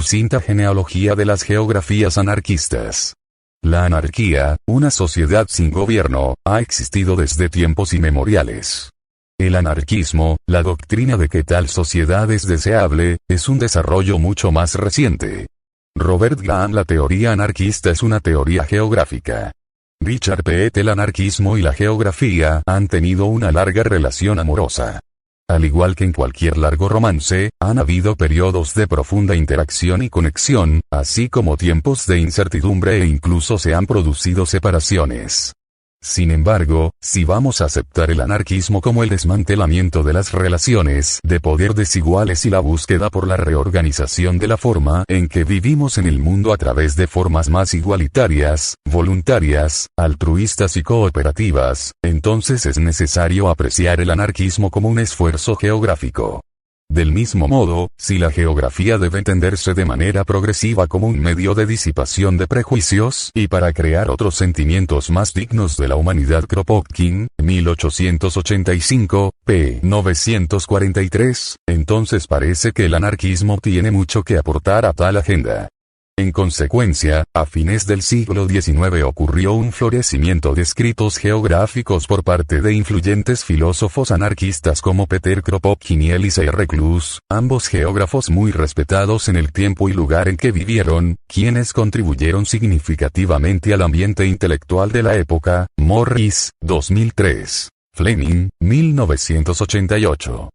sucinta genealogía de las geografías anarquistas. La anarquía, una sociedad sin gobierno, ha existido desde tiempos inmemoriales. El anarquismo, la doctrina de que tal sociedad es deseable, es un desarrollo mucho más reciente. Robert Graham: la teoría anarquista es una teoría geográfica. Richard Peet: el anarquismo y la geografía han tenido una larga relación amorosa. Al igual que en cualquier largo romance, han habido periodos de profunda interacción y conexión, así como tiempos de incertidumbre e incluso se han producido separaciones. Sin embargo, si vamos a aceptar el anarquismo como el desmantelamiento de las relaciones de poder desiguales y la búsqueda por la reorganización de la forma en que vivimos en el mundo a través de formas más igualitarias, voluntarias, altruistas y cooperativas, entonces es necesario apreciar el anarquismo como un esfuerzo geográfico. Del mismo modo, si la geografía debe entenderse de manera progresiva como un medio de disipación de prejuicios y para crear otros sentimientos más dignos de la humanidad. Kropotkin, 1885, p. 943, entonces parece que el anarquismo tiene mucho que aportar a tal agenda. En consecuencia, a fines del siglo XIX ocurrió un florecimiento de escritos geográficos por parte de influyentes filósofos anarquistas como Peter Kropotkin y Elisée Reclus, ambos geógrafos muy respetados en el tiempo y lugar en que vivieron, quienes contribuyeron significativamente al ambiente intelectual de la época. Morris, 2003. Fleming, 1988.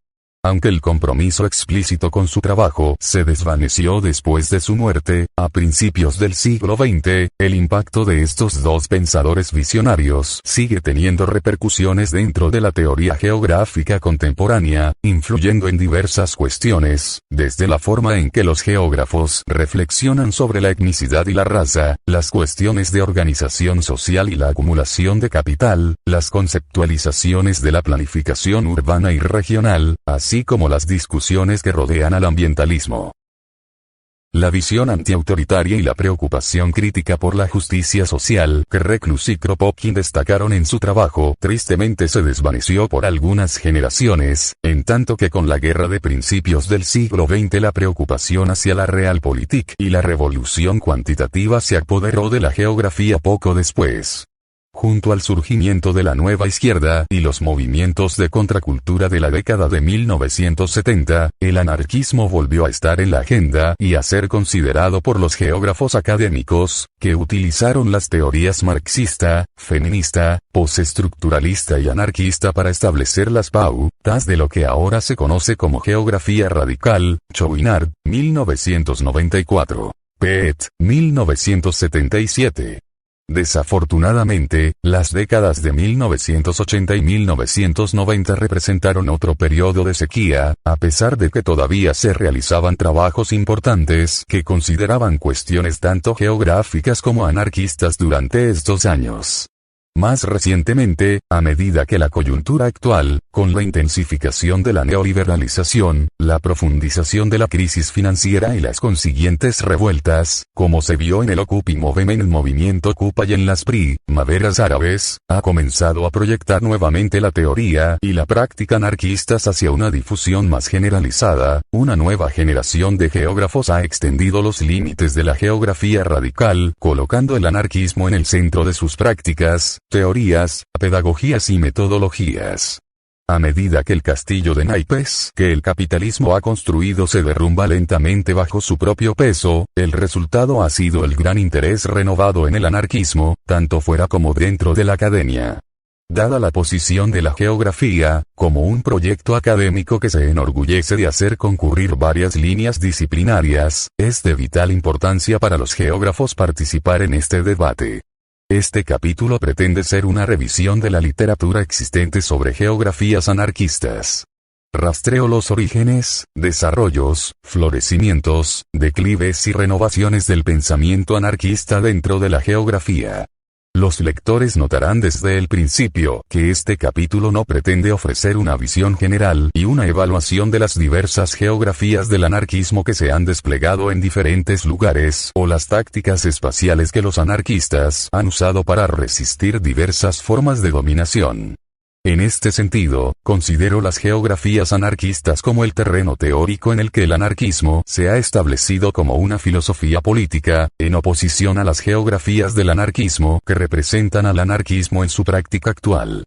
Aunque el compromiso explícito con su trabajo se desvaneció después de su muerte, a principios del siglo XX, el impacto de estos dos pensadores visionarios sigue teniendo repercusiones dentro de la teoría geográfica contemporánea, influyendo en diversas cuestiones, desde la forma en que los geógrafos reflexionan sobre la etnicidad y la raza, las cuestiones de organización social y la acumulación de capital, las conceptualizaciones de la planificación urbana y regional, así como las discusiones que rodean al ambientalismo. La visión antiautoritaria y la preocupación crítica por la justicia social que Reclus y Kropotkin destacaron en su trabajo tristemente se desvaneció por algunas generaciones, en tanto que con la guerra de principios del siglo XX la preocupación hacia la realpolitik y la revolución cuantitativa se apoderó de la geografía poco después. Junto al surgimiento de la nueva izquierda y los movimientos de contracultura de la década de 1970, el anarquismo volvió a estar en la agenda y a ser considerado por los geógrafos académicos, que utilizaron las teorías marxista, feminista, postestructuralista y anarquista para establecer las pautas de lo que ahora se conoce como geografía radical. Chouinard, 1994. Peet, 1977. Desafortunadamente, las décadas de 1980 y 1990 representaron otro periodo de sequía, a pesar de que todavía se realizaban trabajos importantes que consideraban cuestiones tanto geográficas como anarquistas durante estos años. Más recientemente, a medida que la coyuntura actual, con la intensificación de la neoliberalización, la profundización de la crisis financiera y las consiguientes revueltas, como se vio en el Occupy Movement, el movimiento Occupy y en las primaveras árabes, ha comenzado a proyectar nuevamente la teoría y la práctica anarquistas hacia una difusión más generalizada. Una nueva generación de geógrafos ha extendido los límites de la geografía radical, colocando el anarquismo en el centro de sus prácticas, teorías, pedagogías y metodologías. A medida que el castillo de naipes que el capitalismo ha construido se derrumba lentamente bajo su propio peso, el resultado ha sido el gran interés renovado en el anarquismo, tanto fuera como dentro de la academia. Dada la posición de la geografía, como un proyecto académico que se enorgullece de hacer concurrir varias líneas disciplinarias, es de vital importancia para los geógrafos participar en este debate. Este capítulo pretende ser una revisión de la literatura existente sobre geografías anarquistas. Rastreo los orígenes, desarrollos, florecimientos, declives y renovaciones del pensamiento anarquista dentro de la geografía. Los lectores notarán desde el principio que este capítulo no pretende ofrecer una visión general y una evaluación de las diversas geografías del anarquismo que se han desplegado en diferentes lugares o las tácticas espaciales que los anarquistas han usado para resistir diversas formas de dominación. En este sentido, considero las geografías anarquistas como el terreno teórico en el que el anarquismo se ha establecido como una filosofía política, en oposición a las geografías del anarquismo que representan al anarquismo en su práctica actual.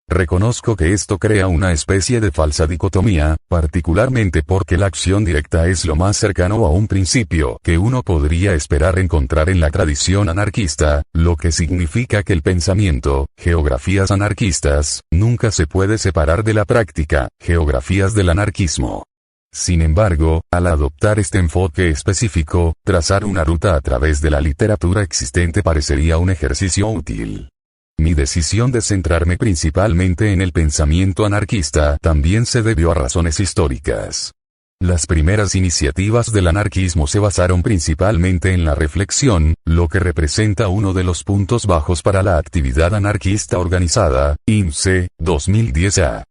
Reconozco que esto crea una especie de falsa dicotomía, particularmente porque la acción directa es lo más cercano a un principio que uno podría esperar encontrar en la tradición anarquista, lo que significa que el pensamiento, geografías anarquistas, nunca se puede separar de la práctica, geografías del anarquismo. Sin embargo, al adoptar este enfoque específico, trazar una ruta a través de la literatura existente parecería un ejercicio útil. Mi decisión de centrarme principalmente en el pensamiento anarquista también se debió a razones históricas. Las primeras iniciativas del anarquismo se basaron principalmente en la reflexión, lo que representa uno de los puntos bajos para la actividad anarquista organizada, INSE, 2010a.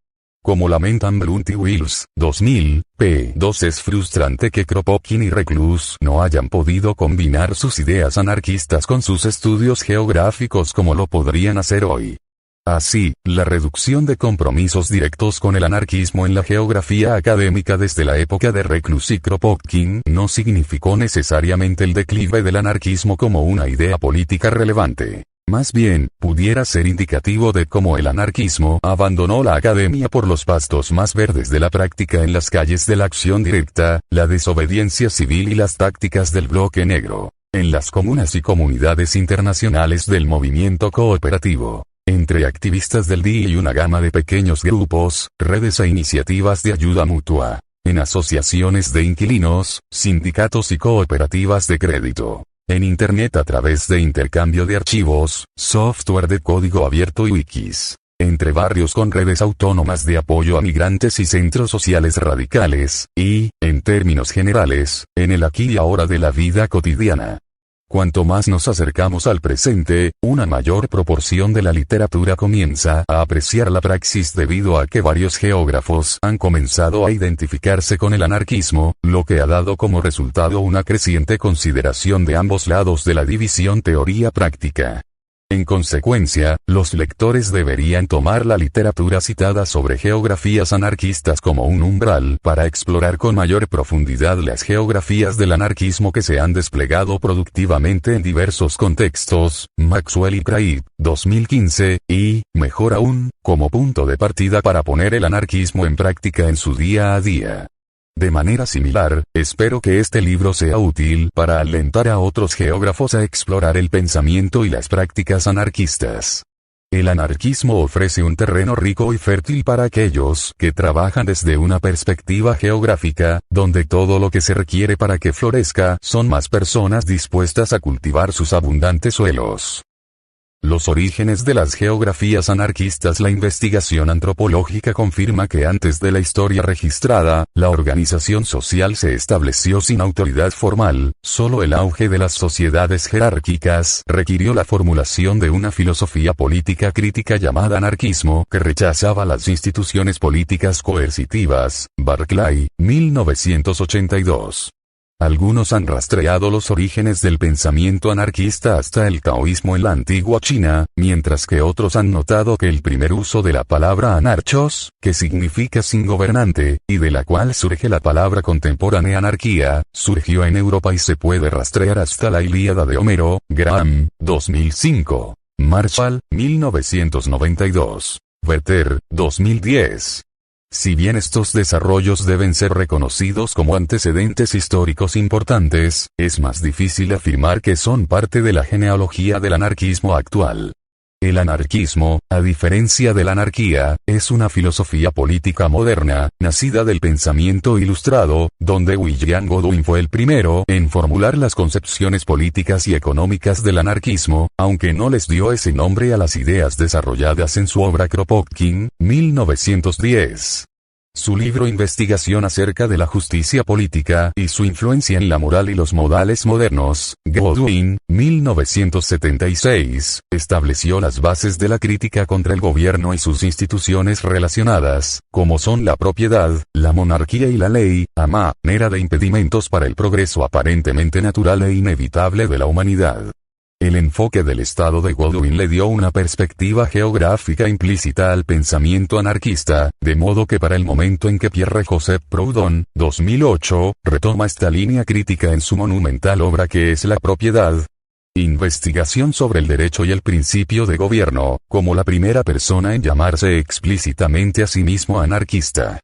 Como lamentan Blunt y Wills, 2000, p. 2 es frustrante que Kropotkin y Reclus no hayan podido combinar sus ideas anarquistas con sus estudios geográficos como lo podrían hacer hoy. Así, la reducción de compromisos directos con el anarquismo en la geografía académica desde la época de Reclus y Kropotkin no significó necesariamente el declive del anarquismo como una idea política relevante. Más bien, pudiera ser indicativo de cómo el anarquismo abandonó la academia por los pastos más verdes de la práctica en las calles de la acción directa, la desobediencia civil y las tácticas del bloque negro, en las comunas y comunidades internacionales del movimiento cooperativo, entre activistas del día y una gama de pequeños grupos, redes e iniciativas de ayuda mutua, en asociaciones de inquilinos, sindicatos y cooperativas de crédito. En Internet a través de intercambio de archivos, software de código abierto y wikis. Entre barrios con redes autónomas de apoyo a migrantes y centros sociales radicales, y, en términos generales, en el aquí y ahora de la vida cotidiana. Cuanto más nos acercamos al presente, una mayor proporción de la literatura comienza a apreciar la praxis debido a que varios geógrafos han comenzado a identificarse con el anarquismo, lo que ha dado como resultado una creciente consideración de ambos lados de la división teoría-práctica. En consecuencia, los lectores deberían tomar la literatura citada sobre geografías anarquistas como un umbral para explorar con mayor profundidad las geografías del anarquismo que se han desplegado productivamente en diversos contextos, Maxwell y Craig, 2015, y, mejor aún, como punto de partida para poner el anarquismo en práctica en su día a día. De manera similar, espero que este libro sea útil para alentar a otros geógrafos a explorar el pensamiento y las prácticas anarquistas. El anarquismo ofrece un terreno rico y fértil para aquellos que trabajan desde una perspectiva geográfica, donde todo lo que se requiere para que florezca son más personas dispuestas a cultivar sus abundantes suelos. Los orígenes de las geografías anarquistas. La investigación antropológica confirma que antes de la historia registrada, la organización social se estableció sin autoridad formal, solo el auge de las sociedades jerárquicas requirió la formulación de una filosofía política crítica llamada anarquismo que rechazaba las instituciones políticas coercitivas. Barclay, 1982. Algunos han rastreado los orígenes del pensamiento anarquista hasta el taoísmo en la antigua China, mientras que otros han notado que el primer uso de la palabra anarchos, que significa sin gobernante, y de la cual surge la palabra contemporánea anarquía, surgió en Europa y se puede rastrear hasta la Ilíada de Homero. Graham, 2005. Marshall, 1992. Werther, 2010. Si bien estos desarrollos deben ser reconocidos como antecedentes históricos importantes, es más difícil afirmar que son parte de la genealogía del anarquismo actual. El anarquismo, a diferencia de la anarquía, es una filosofía política moderna, nacida del pensamiento ilustrado, donde William Godwin fue el primero en formular las concepciones políticas y económicas del anarquismo, aunque no les dio ese nombre a las ideas desarrolladas en su obra Kropotkin, 1910. Su libro Investigación acerca de la justicia política y su influencia en la moral y los modales modernos, Godwin, 1976, estableció las bases de la crítica contra el gobierno y sus instituciones relacionadas, como son la propiedad, la monarquía y la ley, a manera de impedimentos para el progreso aparentemente natural e inevitable de la humanidad. El enfoque del Estado de Godwin le dio una perspectiva geográfica implícita al pensamiento anarquista, de modo que para el momento en que Pierre-Joseph Proudhon, 2008, retoma esta línea crítica en su monumental obra que es La propiedad, investigación sobre el derecho y el principio de gobierno, como la primera persona en llamarse explícitamente a sí mismo anarquista.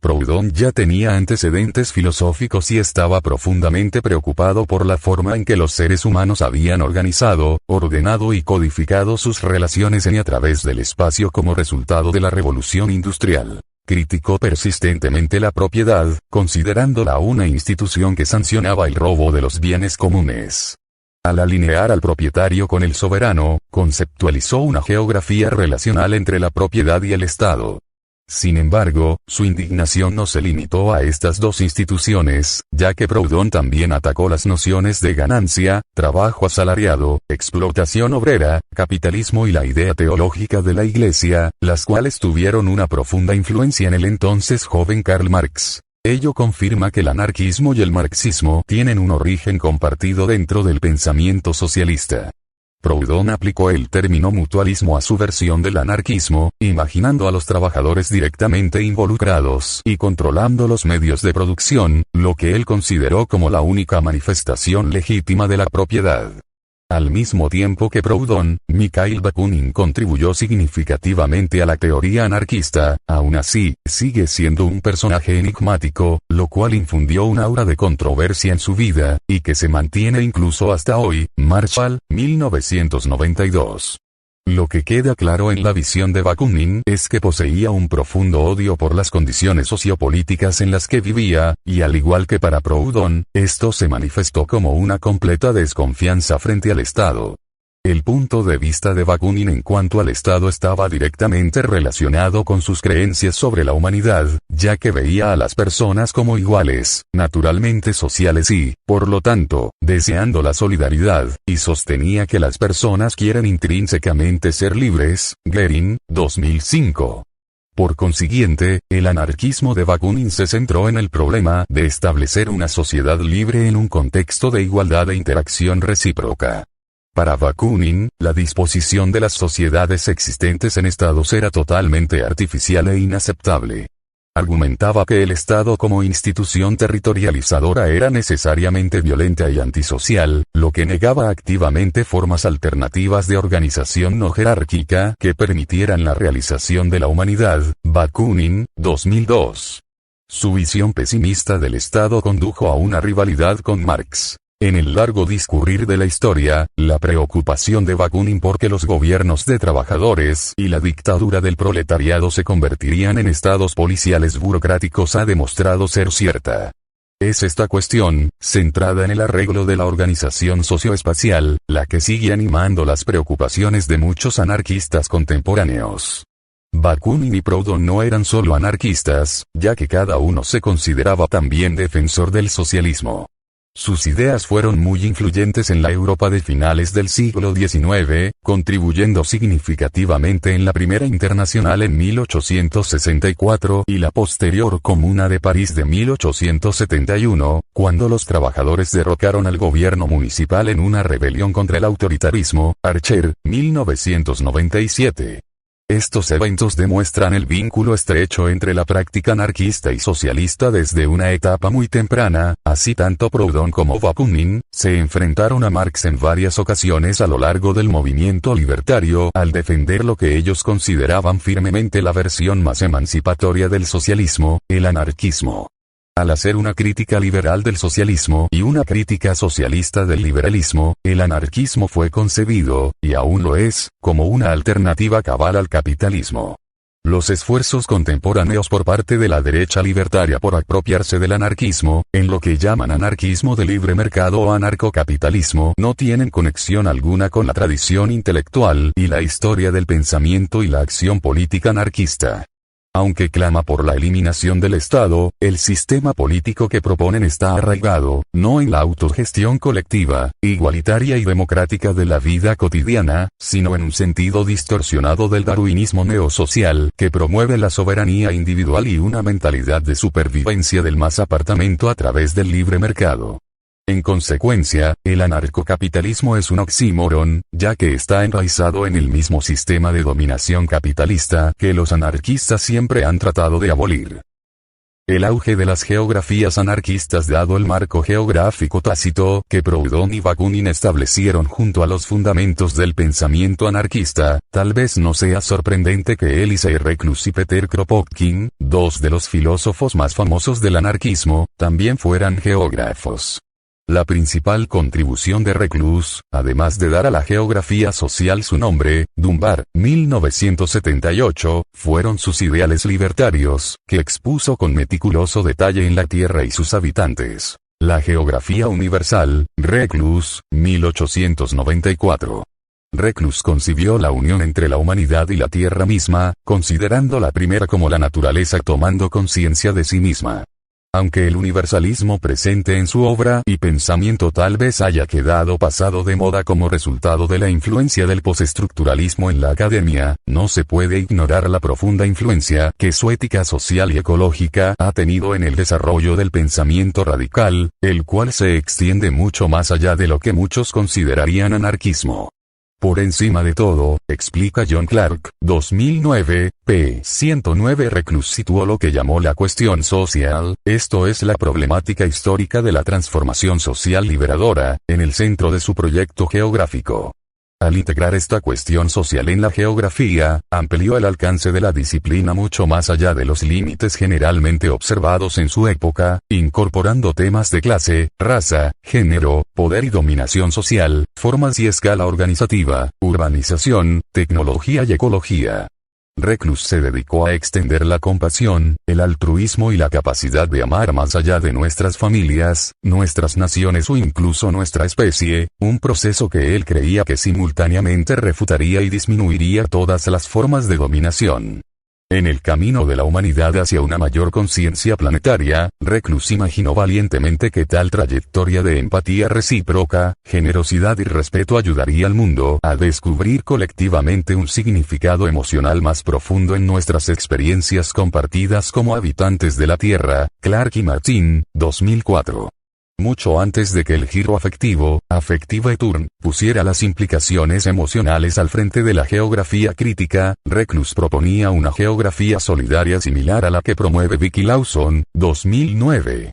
Proudhon ya tenía antecedentes filosóficos y estaba profundamente preocupado por la forma en que los seres humanos habían organizado, ordenado y codificado sus relaciones en y a través del espacio como resultado de la revolución industrial. Criticó persistentemente la propiedad, considerándola una institución que sancionaba el robo de los bienes comunes. Al alinear al propietario con el soberano, conceptualizó una geografía relacional entre la propiedad y el Estado. Sin embargo, su indignación no se limitó a estas dos instituciones, ya que Proudhon también atacó las nociones de ganancia, trabajo asalariado, explotación obrera, capitalismo y la idea teológica de la Iglesia, las cuales tuvieron una profunda influencia en el entonces joven Karl Marx. Ello confirma que el anarquismo y el marxismo tienen un origen compartido dentro del pensamiento socialista. Proudhon aplicó el término mutualismo a su versión del anarquismo, imaginando a los trabajadores directamente involucrados y controlando los medios de producción, lo que él consideró como la única manifestación legítima de la propiedad. Al mismo tiempo que Proudhon, Mikhail Bakunin contribuyó significativamente a la teoría anarquista, aún así, sigue siendo un personaje enigmático, lo cual infundió un aura de controversia en su vida, y que se mantiene incluso hasta hoy. Marshall, 1992. Lo que queda claro en la visión de Bakunin es que poseía un profundo odio por las condiciones sociopolíticas en las que vivía, y al igual que para Proudhon, esto se manifestó como una completa desconfianza frente al Estado. El punto de vista de Bakunin en cuanto al Estado estaba directamente relacionado con sus creencias sobre la humanidad, ya que veía a las personas como iguales, naturalmente sociales y, por lo tanto, deseando la solidaridad, y sostenía que las personas quieren intrínsecamente ser libres. Guerin, 2005. Por consiguiente, el anarquismo de Bakunin se centró en el problema de establecer una sociedad libre en un contexto de igualdad e interacción recíproca. Para Bakunin, la disposición de las sociedades existentes en estados era totalmente artificial e inaceptable. Argumentaba que el Estado como institución territorializadora era necesariamente violenta y antisocial, lo que negaba activamente formas alternativas de organización no jerárquica que permitieran la realización de la humanidad. Bakunin, 2002. Su visión pesimista del Estado condujo a una rivalidad con Marx. En el largo discurrir de la historia, la preocupación de Bakunin por que los gobiernos de trabajadores y la dictadura del proletariado se convertirían en estados policiales burocráticos ha demostrado ser cierta. Es esta cuestión, centrada en el arreglo de la organización socioespacial, la que sigue animando las preocupaciones de muchos anarquistas contemporáneos. Bakunin y Proudhon no eran solo anarquistas, ya que cada uno se consideraba también defensor del socialismo. Sus ideas fueron muy influyentes en la Europa de finales del siglo XIX, contribuyendo significativamente en la Primera Internacional en 1864 y la posterior Comuna de París de 1871, cuando los trabajadores derrocaron al gobierno municipal en una rebelión contra el autoritarismo. Archer, 1997. Estos eventos demuestran el vínculo estrecho entre la práctica anarquista y socialista desde una etapa muy temprana. Así tanto Proudhon como Bakunin se enfrentaron a Marx en varias ocasiones a lo largo del movimiento libertario al defender lo que ellos consideraban firmemente la versión más emancipatoria del socialismo, el anarquismo. Al hacer una crítica liberal del socialismo y una crítica socialista del liberalismo, el anarquismo fue concebido, y aún lo es, como una alternativa cabal al capitalismo. Los esfuerzos contemporáneos por parte de la derecha libertaria por apropiarse del anarquismo, en lo que llaman anarquismo de libre mercado o anarcocapitalismo, no tienen conexión alguna con la tradición intelectual y la historia del pensamiento y la acción política anarquista. Aunque clama por la eliminación del Estado, el sistema político que proponen está arraigado, no en la autogestión colectiva, igualitaria y democrática de la vida cotidiana, sino en un sentido distorsionado del darwinismo neosocial que promueve la soberanía individual y una mentalidad de supervivencia del más apartamento a través del libre mercado. En consecuencia, el anarcocapitalismo es un oxímoron, ya que está enraizado en el mismo sistema de dominación capitalista que los anarquistas siempre han tratado de abolir. El auge de las geografías anarquistas dado el marco geográfico tácito que Proudhon y Bakunin establecieron junto a los fundamentos del pensamiento anarquista, tal vez no sea sorprendente que Elisée Reclus y Peter Kropotkin, dos de los filósofos más famosos del anarquismo, también fueran geógrafos. La principal contribución de Reclus, además de dar a la geografía social su nombre, Dunbar, 1978, fueron sus ideales libertarios, que expuso con meticuloso detalle en la Tierra y sus habitantes. La geografía universal, Reclus, 1894. Reclus concibió la unión entre la humanidad y la Tierra misma, considerando la primera como la naturaleza tomando conciencia de sí misma. Aunque el universalismo presente en su obra y pensamiento tal vez haya quedado pasado de moda como resultado de la influencia del postestructuralismo en la academia, no se puede ignorar la profunda influencia que su ética social y ecológica ha tenido en el desarrollo del pensamiento radical, el cual se extiende mucho más allá de lo que muchos considerarían anarquismo. Por encima de todo, explica John Clark, 2009, p. 109. Reclus situó lo que llamó la cuestión social, esto es la problemática histórica de la transformación social liberadora, en el centro de su proyecto geográfico. Al integrar esta cuestión social en la geografía, amplió el alcance de la disciplina mucho más allá de los límites generalmente observados en su época, incorporando temas de clase, raza, género, poder y dominación social, formas y escala organizativa, urbanización, tecnología y ecología. Reclus se dedicó a extender la compasión, el altruismo y la capacidad de amar más allá de nuestras familias, nuestras naciones o incluso nuestra especie, un proceso que él creía que simultáneamente refutaría y disminuiría todas las formas de dominación. En el camino de la humanidad hacia una mayor conciencia planetaria, Reclus imaginó valientemente que tal trayectoria de empatía recíproca, generosidad y respeto ayudaría al mundo a descubrir colectivamente un significado emocional más profundo en nuestras experiencias compartidas como habitantes de la Tierra. Clark y Martin, 2004. Mucho antes de que el giro afectivo, Affective Turn, pusiera las implicaciones emocionales al frente de la geografía crítica, Reclus proponía una geografía solidaria similar a la que promueve Vicky Lawson, 2009.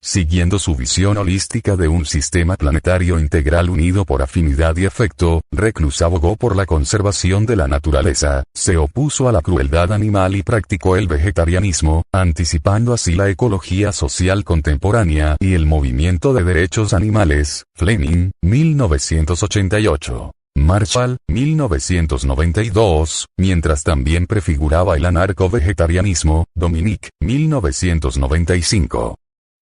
Siguiendo su visión holística de un sistema planetario integral unido por afinidad y afecto, Reclus abogó por la conservación de la naturaleza, se opuso a la crueldad animal y practicó el vegetarianismo, anticipando así la ecología social contemporánea y el movimiento de derechos animales. Fleming, 1988. Marshall, 1992, mientras también prefiguraba el anarco-vegetarianismo. Dominic, 1995.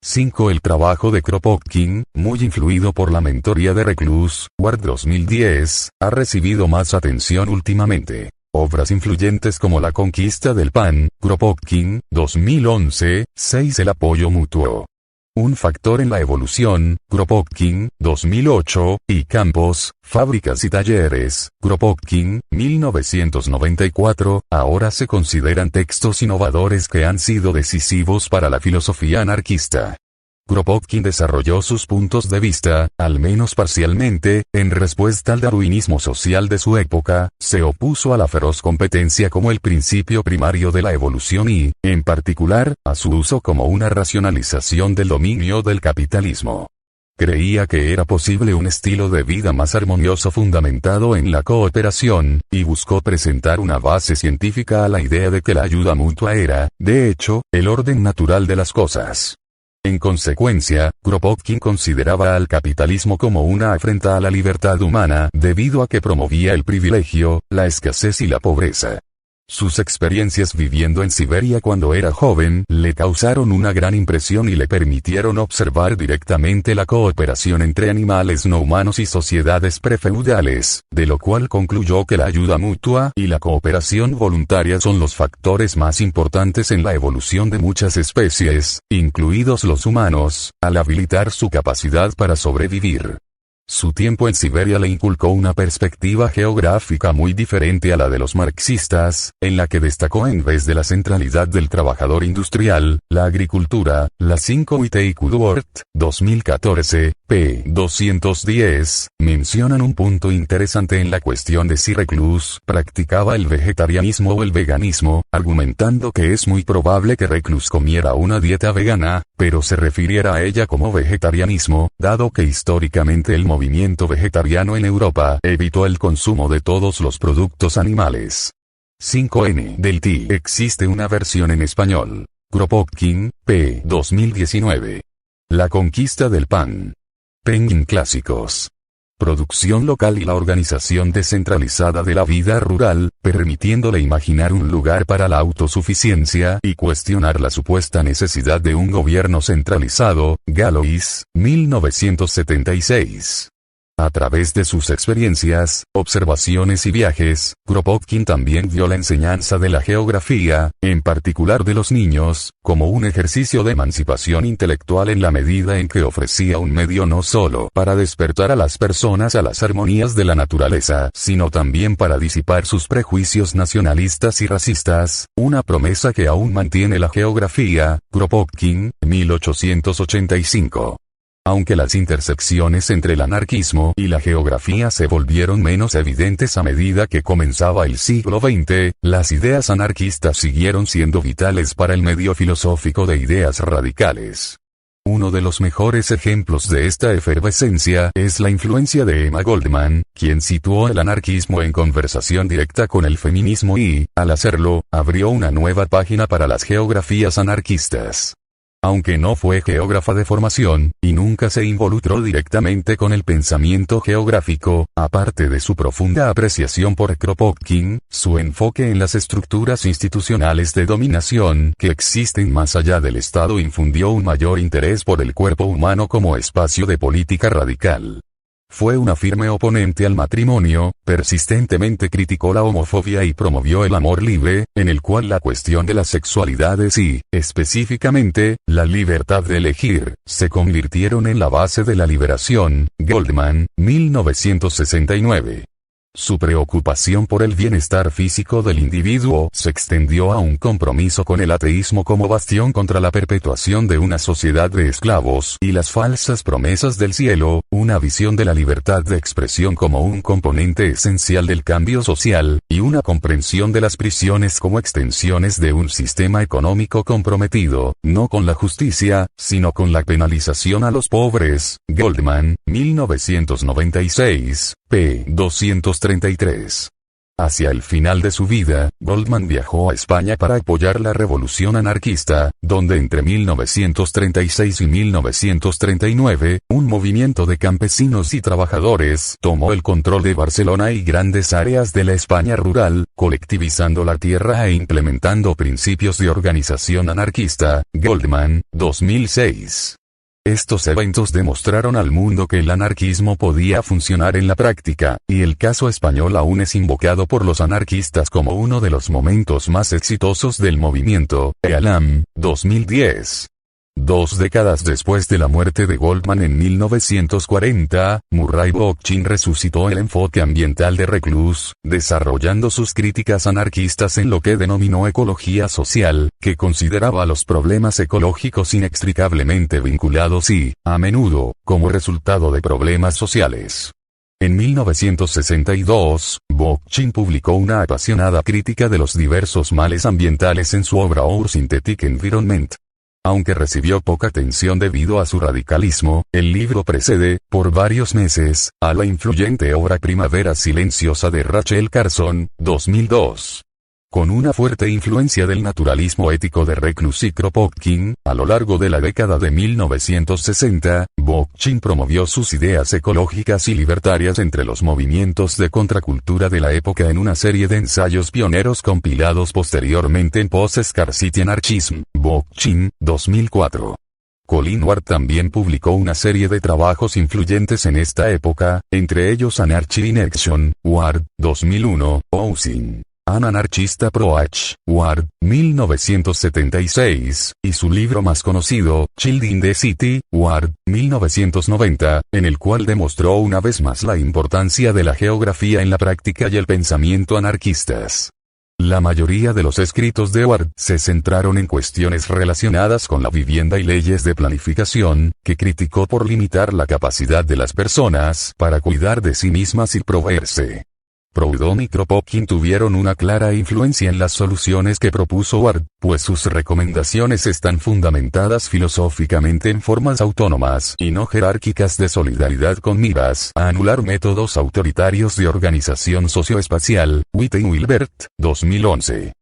5. El trabajo de Kropotkin, muy influido por la mentoría de Reclus, Ward 2010, ha recibido más atención últimamente. Obras influyentes como La conquista del pan, Kropotkin, 2011, 6. El apoyo mutuo. Un factor en la evolución, Kropotkin, 2008, y Campos, Fábricas y Talleres, Kropotkin, 1994, ahora se consideran textos innovadores que han sido decisivos para la filosofía anarquista. Kropotkin desarrolló sus puntos de vista, al menos parcialmente, en respuesta al darwinismo social de su época, se opuso a la feroz competencia como el principio primario de la evolución y, en particular, a su uso como una racionalización del dominio del capitalismo. Creía que era posible un estilo de vida más armonioso fundamentado en la cooperación, y buscó presentar una base científica a la idea de que la ayuda mutua era, de hecho, el orden natural de las cosas. En consecuencia, Kropotkin consideraba al capitalismo como una afrenta a la libertad humana debido a que promovía el privilegio, la escasez y la pobreza. Sus experiencias viviendo en Siberia cuando era joven le causaron una gran impresión y le permitieron observar directamente la cooperación entre animales no humanos y sociedades prefeudales, de lo cual concluyó que la ayuda mutua y la cooperación voluntaria son los factores más importantes en la evolución de muchas especies, incluidos los humanos, al habilitar su capacidad para sobrevivir. Su tiempo en Siberia le inculcó una perspectiva geográfica muy diferente a la de los marxistas, en la que destacó en vez de la centralidad del trabajador industrial, la agricultura. La 5 Witte y Woodward, 2014, p. 210, mencionan un punto interesante en la cuestión de si Reclus practicaba el vegetarianismo o el veganismo, argumentando que es muy probable que Reclus comiera una dieta vegana, pero se refiriera a ella como vegetarianismo, dado que históricamente el movimiento vegetariano en Europa evitó el consumo de todos los productos animales. 5N del TI. Existe una versión en español. Kropotkin, p. 2019. La conquista del pan. Penguin Clásicos. Producción local y la organización descentralizada de la vida rural, permitiéndole imaginar un lugar para la autosuficiencia y cuestionar la supuesta necesidad de un gobierno centralizado. Galois, 1976. A través de sus experiencias, observaciones y viajes, Kropotkin también vio la enseñanza de la geografía, en particular de los niños, como un ejercicio de emancipación intelectual en la medida en que ofrecía un medio no solo para despertar a las personas a las armonías de la naturaleza, sino también para disipar sus prejuicios nacionalistas y racistas, una promesa que aún mantiene la geografía. Kropotkin, 1885. Aunque las intersecciones entre el anarquismo y la geografía se volvieron menos evidentes a medida que comenzaba el siglo XX, las ideas anarquistas siguieron siendo vitales para el medio filosófico de ideas radicales. Uno de los mejores ejemplos de esta efervescencia es la influencia de Emma Goldman, quien situó el anarquismo en conversación directa con el feminismo y, al hacerlo, abrió una nueva página para las geografías anarquistas. Aunque no fue geógrafa de formación, y nunca se involucró directamente con el pensamiento geográfico, aparte de su profunda apreciación por Kropotkin, su enfoque en las estructuras institucionales de dominación que existen más allá del Estado infundió un mayor interés por el cuerpo humano como espacio de política radical. Fue una firme oponente al matrimonio, persistentemente criticó la homofobia y promovió el amor libre, en el cual la cuestión de las sexualidades y, específicamente, la libertad de elegir, se convirtieron en la base de la liberación. Goldman, 1969. Su preocupación por el bienestar físico del individuo se extendió a un compromiso con el ateísmo como bastión contra la perpetuación de una sociedad de esclavos y las falsas promesas del cielo, una visión de la libertad de expresión como un componente esencial del cambio social, y una comprensión de las prisiones como extensiones de un sistema económico comprometido, no con la justicia, sino con la penalización a los pobres. Goldman, 1996, p. 233. Hacia el final de su vida, Goldman viajó a España para apoyar la revolución anarquista, donde entre 1936 y 1939, un movimiento de campesinos y trabajadores tomó el control de Barcelona y grandes áreas de la España rural, colectivizando la tierra e implementando principios de organización anarquista. Goldman, 2006. Estos eventos demostraron al mundo que el anarquismo podía funcionar en la práctica, y el caso español aún es invocado por los anarquistas como uno de los momentos más exitosos del movimiento. Ealam, 2010. 2 décadas después de la muerte de Goldman en 1940, Murray Bookchin resucitó el enfoque ambiental de Reclus, desarrollando sus críticas anarquistas en lo que denominó ecología social, que consideraba los problemas ecológicos inextricablemente vinculados y, a menudo, como resultado de problemas sociales. En 1962, Bookchin publicó una apasionada crítica de los diversos males ambientales en su obra Our Synthetic Environment. Aunque recibió poca atención debido a su radicalismo, el libro precede, por varios meses, a la influyente obra Primavera Silenciosa de Rachel Carson, 2002. Con una fuerte influencia del naturalismo ético de Reclus y Kropotkin, a lo largo de la década de 1960, Bookchin promovió sus ideas ecológicas y libertarias entre los movimientos de contracultura de la época en una serie de ensayos pioneros compilados posteriormente en Post-Scarcity Anarchism. Bookchin, 2004. Colin Ward también publicó una serie de trabajos influyentes en esta época, entre ellos Anarchy in Action, Ward, 2001, Housing. Anarchista Pro H. Ward, 1976, y su libro más conocido, Child in the City, Ward, 1990, en el cual demostró una vez más la importancia de la geografía en la práctica y el pensamiento anarquistas. La mayoría de los escritos de Ward se centraron en cuestiones relacionadas con la vivienda y leyes de planificación, que criticó por limitar la capacidad de las personas para cuidar de sí mismas y proveerse. Proudhon y Kropotkin tuvieron una clara influencia en las soluciones que propuso Ward, pues sus recomendaciones están fundamentadas filosóficamente en formas autónomas y no jerárquicas de solidaridad con miras a anular métodos autoritarios de organización socioespacial. Witte y Wilbert, 2011.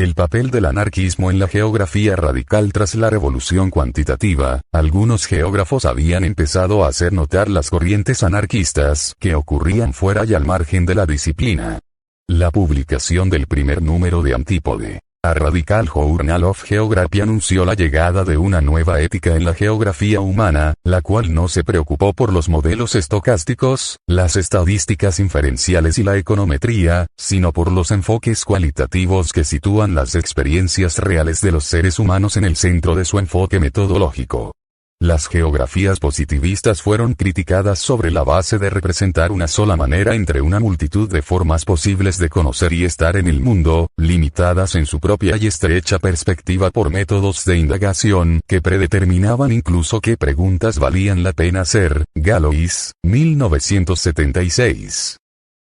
El papel del anarquismo en la geografía radical. Tras la revolución cuantitativa, algunos geógrafos habían empezado a hacer notar las corrientes anarquistas que ocurrían fuera y al margen de la disciplina. La publicación del primer número de Antípode, A Radical Journal of Geography, anunció la llegada de una nueva ética en la geografía humana, la cual no se preocupó por los modelos estocásticos, las estadísticas inferenciales y la econometría, sino por los enfoques cualitativos que sitúan las experiencias reales de los seres humanos en el centro de su enfoque metodológico. Las geografías positivistas fueron criticadas sobre la base de representar una sola manera entre una multitud de formas posibles de conocer y estar en el mundo, limitadas en su propia y estrecha perspectiva por métodos de indagación que predeterminaban incluso qué preguntas valían la pena hacer. Galois, 1976.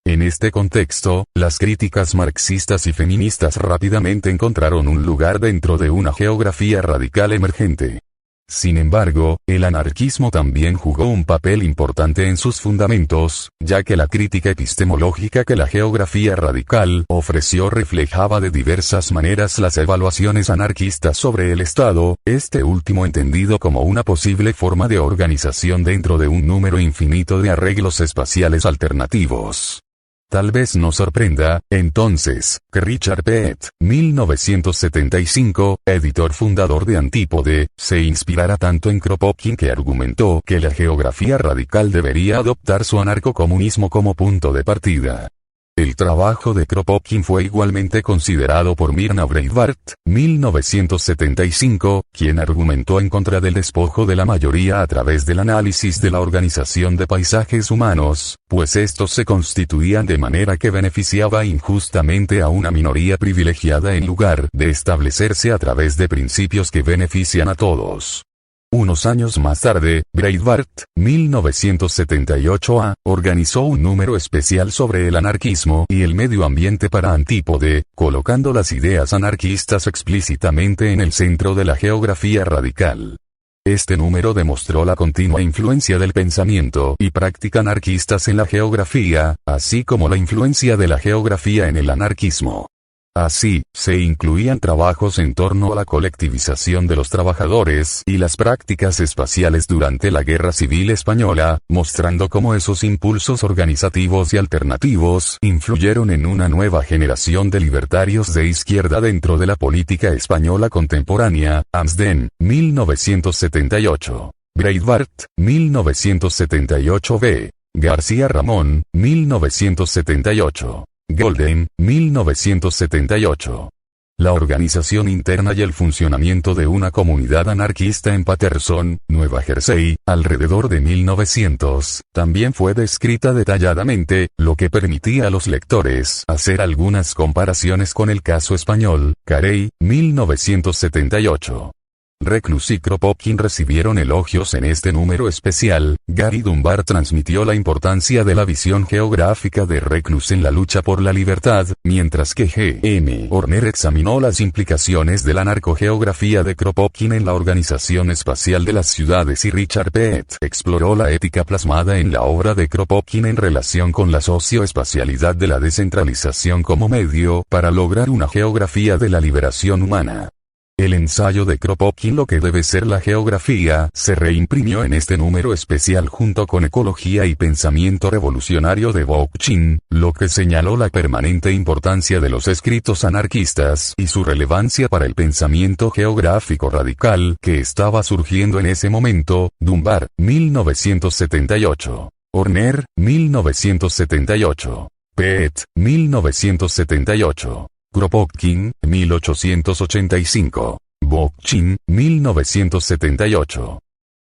En este contexto, las críticas marxistas y feministas rápidamente encontraron un lugar dentro de una geografía radical emergente. Sin embargo, el anarquismo también jugó un papel importante en sus fundamentos, ya que la crítica epistemológica que la geografía radical ofreció reflejaba de diversas maneras las evaluaciones anarquistas sobre el Estado, este último entendido como una posible forma de organización dentro de un número infinito de arreglos espaciales alternativos. Tal vez nos sorprenda, entonces, que Richard Peet, 1975, editor fundador de Antípode, se inspirara tanto en Kropotkin, que argumentó que la geografía radical debería adoptar su anarcocomunismo como punto de partida. El trabajo de Kropotkin fue igualmente considerado por Myrna Breitbart, 1975, quien argumentó en contra del despojo de la mayoría a través del análisis de la organización de paisajes humanos, pues estos se constituían de manera que beneficiaba injustamente a una minoría privilegiada en lugar de establecerse a través de principios que benefician a todos. Unos años más tarde, Breitbart, 1978a, organizó un número especial sobre el anarquismo y el medio ambiente para Antípode, colocando las ideas anarquistas explícitamente en el centro de la geografía radical. Este número demostró la continua influencia del pensamiento y práctica anarquistas en la geografía, así como la influencia de la geografía en el anarquismo. Así, se incluían trabajos en torno a la colectivización de los trabajadores y las prácticas espaciales durante la Guerra Civil Española, mostrando cómo esos impulsos organizativos y alternativos influyeron en una nueva generación de libertarios de izquierda dentro de la política española contemporánea. Amsden, 1978. Breitbart, 1978b. García Ramón, 1978. Golden, 1978. La organización interna y el funcionamiento de una comunidad anarquista en Paterson, Nueva Jersey, alrededor de 1900, también fue descrita detalladamente, lo que permitía a los lectores hacer algunas comparaciones con el caso español. Carey, 1978. Reclus y Kropotkin recibieron elogios en este número especial. Gary Dunbar transmitió la importancia de la visión geográfica de Reclus en la lucha por la libertad, mientras que G. M. Horner examinó las implicaciones de la narcogeografía de Kropotkin en la organización espacial de las ciudades, y Richard Peet exploró la ética plasmada en la obra de Kropotkin en relación con la socioespacialidad de la descentralización como medio para lograr una geografía de la liberación humana. El ensayo de Kropotkin, lo que debe ser la geografía, se reimprimió en este número especial junto con Ecología y Pensamiento Revolucionario de Bookchin, lo que señaló la permanente importancia de los escritos anarquistas y su relevancia para el pensamiento geográfico radical que estaba surgiendo en ese momento. Dunbar, 1978. Horner, 1978. Peet, 1978. Kropotkin, 1885. Bockchin, 1978.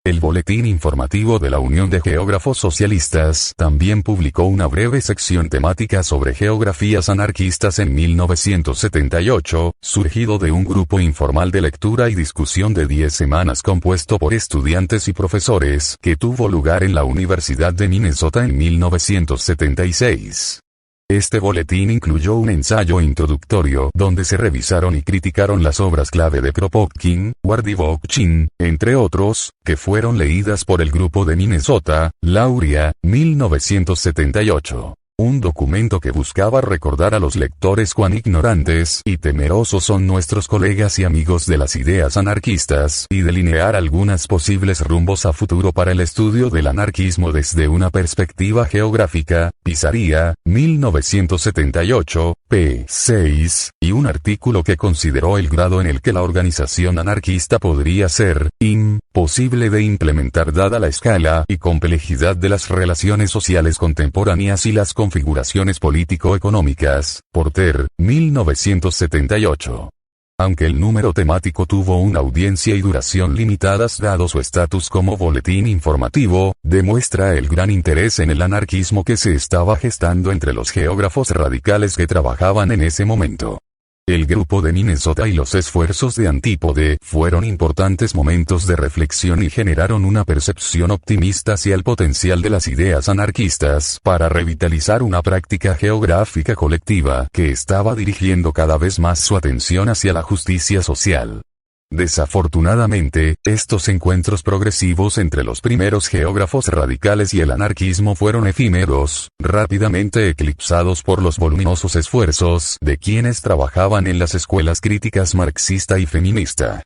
El Boletín Informativo de la Unión de Geógrafos Socialistas también publicó una breve sección temática sobre geografías anarquistas en 1978, surgido de un grupo informal de lectura y discusión de 10 semanas compuesto por estudiantes y profesores, que tuvo lugar en la Universidad de Minnesota en 1976. Este boletín incluyó un ensayo introductorio donde se revisaron y criticaron las obras clave de Kropotkin, Ward y Bockchin, entre otros, que fueron leídas por el grupo de Minnesota, Lauria, 1978. Un documento que buscaba recordar a los lectores cuán ignorantes y temerosos son nuestros colegas y amigos de las ideas anarquistas, y delinear algunas posibles rumbos a futuro para el estudio del anarquismo desde una perspectiva geográfica. Pisaría, 1978, p. 6, y un artículo que consideró el grado en el que la organización anarquista podría ser imposible de implementar dada la escala y complejidad de las relaciones sociales contemporáneas y las configuraciones político-económicas. Porter, 1978. Aunque el número temático tuvo una audiencia y duración limitadas dado su estatus como boletín informativo, demuestra el gran interés en el anarquismo que se estaba gestando entre los geógrafos radicales que trabajaban en ese momento. El grupo de Minnesota y los esfuerzos de Antípode fueron importantes momentos de reflexión y generaron una percepción optimista hacia el potencial de las ideas anarquistas para revitalizar una práctica geográfica colectiva que estaba dirigiendo cada vez más su atención hacia la justicia social. Desafortunadamente, estos encuentros progresivos entre los primeros geógrafos radicales y el anarquismo fueron efímeros, rápidamente eclipsados por los voluminosos esfuerzos de quienes trabajaban en las escuelas críticas marxista y feminista.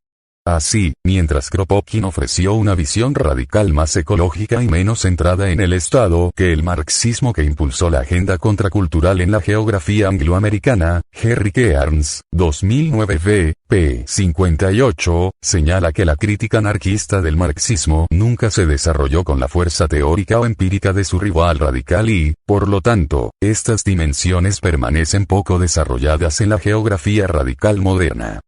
Así, mientras Kropotkin ofreció una visión radical más ecológica y menos centrada en el Estado que el marxismo que impulsó la agenda contracultural en la geografía angloamericana, Henry Kearns, 2009 v. p. 58, señala que la crítica anarquista del marxismo nunca se desarrolló con la fuerza teórica o empírica de su rival radical y, por lo tanto, estas dimensiones permanecen poco desarrolladas en la geografía radical moderna.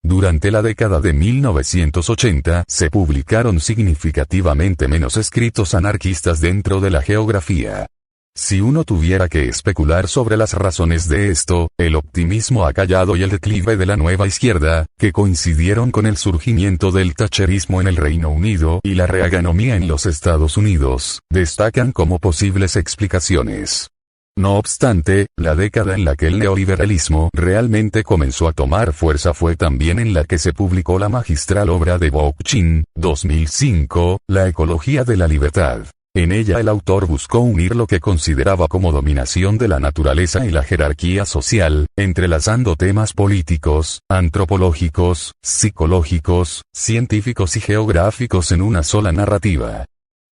Durante la década de 1980 se publicaron significativamente menos escritos anarquistas dentro de la geografía. Si uno tuviera que especular sobre las razones de esto, el optimismo acallado y el declive de la nueva izquierda, que coincidieron con el surgimiento del thatcherismo en el Reino Unido y la reaganomía en los Estados Unidos, destacan como posibles explicaciones. No obstante, la década en la que el neoliberalismo realmente comenzó a tomar fuerza fue también en la que se publicó la magistral obra de Bockchin, 2005, La ecología de la libertad. En ella el autor buscó unir lo que consideraba como dominación de la naturaleza y la jerarquía social, entrelazando temas políticos, antropológicos, psicológicos, científicos y geográficos en una sola narrativa.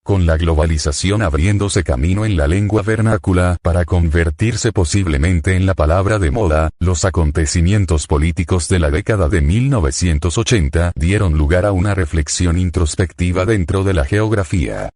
Con la globalización abriéndose camino en la lengua vernácula para convertirse posiblemente en la palabra de moda, los acontecimientos políticos de la década de 1980 dieron lugar a una reflexión introspectiva dentro de la geografía.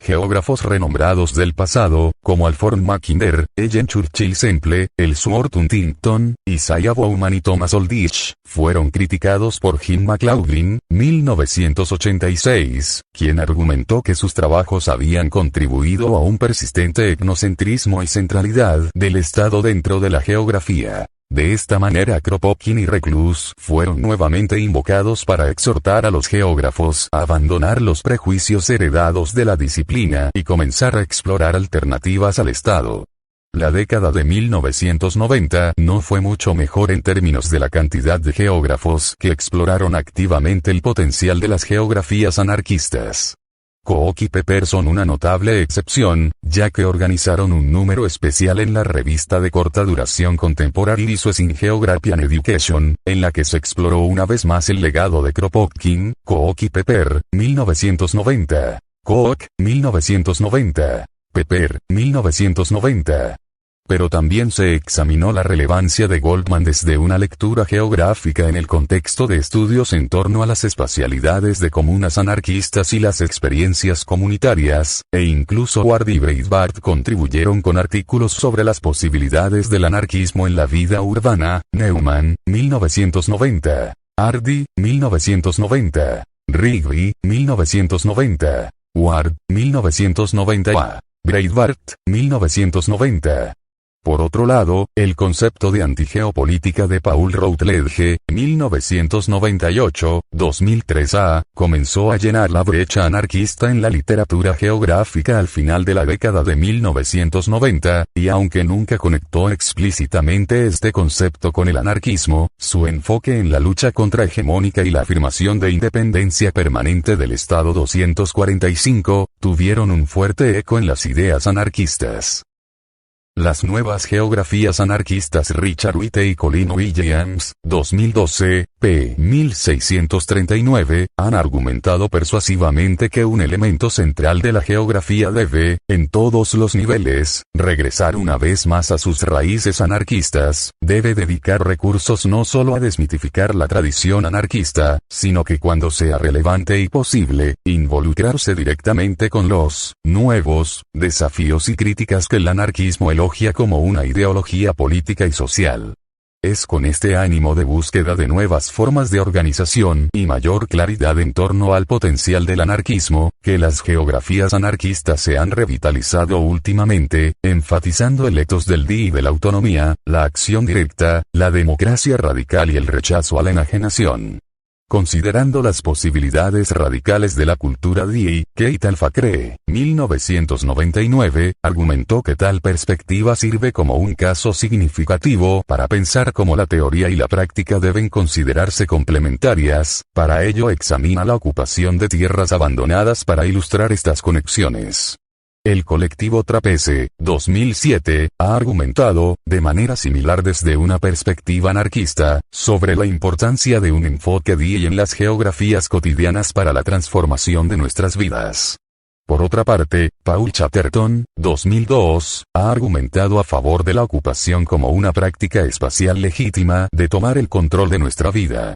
Geógrafos renombrados del pasado, como Alfred Mackinder, Ellen Churchill Semple, Ellsworth Huntington, Isaiah Bowman y Thomas Olditch, fueron criticados por Jim McLaughlin, 1986, quien argumentó que sus trabajos habían contribuido a un persistente etnocentrismo y centralidad del Estado dentro de la geografía. De esta manera Kropotkin y Reclus fueron nuevamente invocados para exhortar a los geógrafos a abandonar los prejuicios heredados de la disciplina y comenzar a explorar alternativas al Estado. La década de 1990 no fue mucho mejor en términos de la cantidad de geógrafos que exploraron activamente el potencial de las geografías anarquistas. Koch y Pepper son una notable excepción, ya que organizaron un número especial en la revista de corta duración Contemporary Resources in Geography and Education, en la que se exploró una vez más el legado de Kropotkin. Koch y Pepper, 1990. Koch, 1990. Pepper, 1990. pero también se examinó la relevancia de Goldman desde una lectura geográfica en el contexto de estudios en torno a las espacialidades de comunas anarquistas y las experiencias comunitarias, e incluso Ward y Breitbart contribuyeron con artículos sobre las posibilidades del anarquismo en la vida urbana. Neumann, 1990. Hardy, 1990. Rigby, 1990. Ward, 1990. Breitbart, 1990. Por otro lado, el concepto de antigeopolítica de Paul Routledge, 1998-2003 comenzó a llenar la brecha anarquista en la literatura geográfica al final de la década de 1990, y aunque nunca conectó explícitamente este concepto con el anarquismo, su enfoque en la lucha contrahegemónica y la afirmación de independencia permanente del Estado 245, tuvieron un fuerte eco en las ideas anarquistas. Las nuevas geografías anarquistas Richard Witte y Colin Williams, 2012, p. 1639, han argumentado persuasivamente que un elemento central de la geografía debe, en todos los niveles, regresar una vez más a sus raíces anarquistas, debe dedicar recursos no solo a desmitificar la tradición anarquista, sino que cuando sea relevante y posible, involucrarse directamente con los nuevos desafíos y críticas que el anarquismo elogia como una ideología política y social. Es con este ánimo de búsqueda de nuevas formas de organización y mayor claridad en torno al potencial del anarquismo, que las geografías anarquistas se han revitalizado últimamente, enfatizando el ethos del DI y de la autonomía, la acción directa, la democracia radical y el rechazo a la enajenación. Considerando las posibilidades radicales de la cultura DI, Keith Alfacre, 1999, argumentó que tal perspectiva sirve como un caso significativo para pensar cómo la teoría y la práctica deben considerarse complementarias. Para ello examina la ocupación de tierras abandonadas para ilustrar estas conexiones. El colectivo Trapeze, 2007, ha argumentado, de manera similar desde una perspectiva anarquista, sobre la importancia de un enfoque DI en las geografías cotidianas para la transformación de nuestras vidas. Por otra parte, Paul Chatterton, 2002, ha argumentado a favor de la ocupación como una práctica espacial legítima de tomar el control de nuestra vida.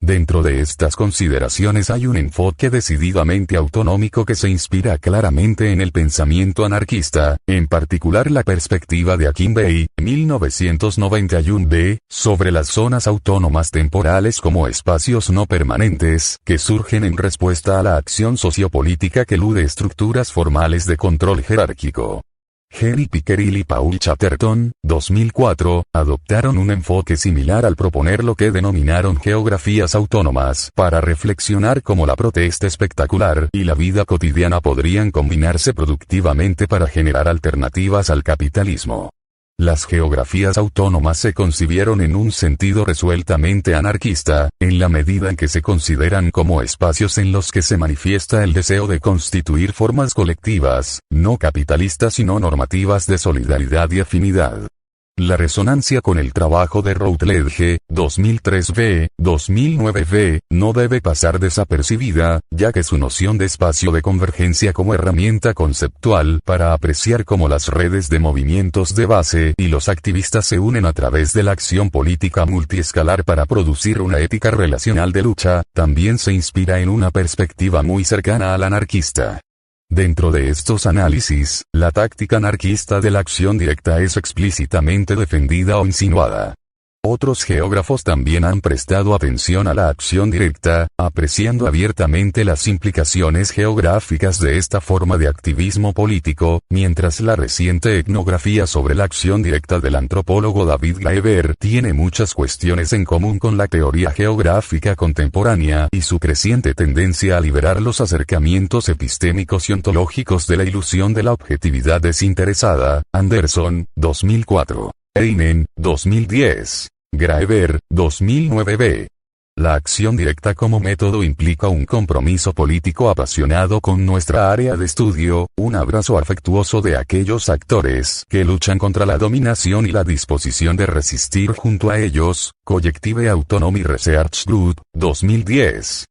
Dentro de estas consideraciones hay un enfoque decididamente autonómico que se inspira claramente en el pensamiento anarquista, en particular la perspectiva de Akinbei, 1991b, sobre las zonas autónomas temporales como espacios no permanentes, que surgen en respuesta a la acción sociopolítica que elude estructuras formales de control jerárquico. Henry Pickerill y Paul Chatterton, 2004, adoptaron un enfoque similar al proponer lo que denominaron geografías autónomas para reflexionar cómo la protesta espectacular y la vida cotidiana podrían combinarse productivamente para generar alternativas al capitalismo. Las geografías autónomas se concibieron en un sentido resueltamente anarquista, en la medida en que se consideran como espacios en los que se manifiesta el deseo de constituir formas colectivas, no capitalistas y no normativas de solidaridad y afinidad. La resonancia con el trabajo de Routledge, 2003b, 2009b, no debe pasar desapercibida, ya que su noción de espacio de convergencia como herramienta conceptual para apreciar cómo las redes de movimientos de base y los activistas se unen a través de la acción política multiescalar para producir una ética relacional de lucha, también se inspira en una perspectiva muy cercana al anarquista. Dentro de estos análisis, la táctica anarquista de la acción directa es explícitamente defendida o insinuada. Otros geógrafos también han prestado atención a la acción directa, apreciando abiertamente las implicaciones geográficas de esta forma de activismo político, mientras la reciente etnografía sobre la acción directa del antropólogo David Graeber tiene muchas cuestiones en común con la teoría geográfica contemporánea y su creciente tendencia a liberar los acercamientos epistémicos y ontológicos de la ilusión de la objetividad desinteresada. Anderson, 2004. Einen, 2010. Graeber, 2009b. La acción directa como método implica un compromiso político apasionado con nuestra área de estudio, un abrazo afectuoso de aquellos actores que luchan contra la dominación y la disposición de resistir junto a ellos. Collective Autonomy Research Group, 2010.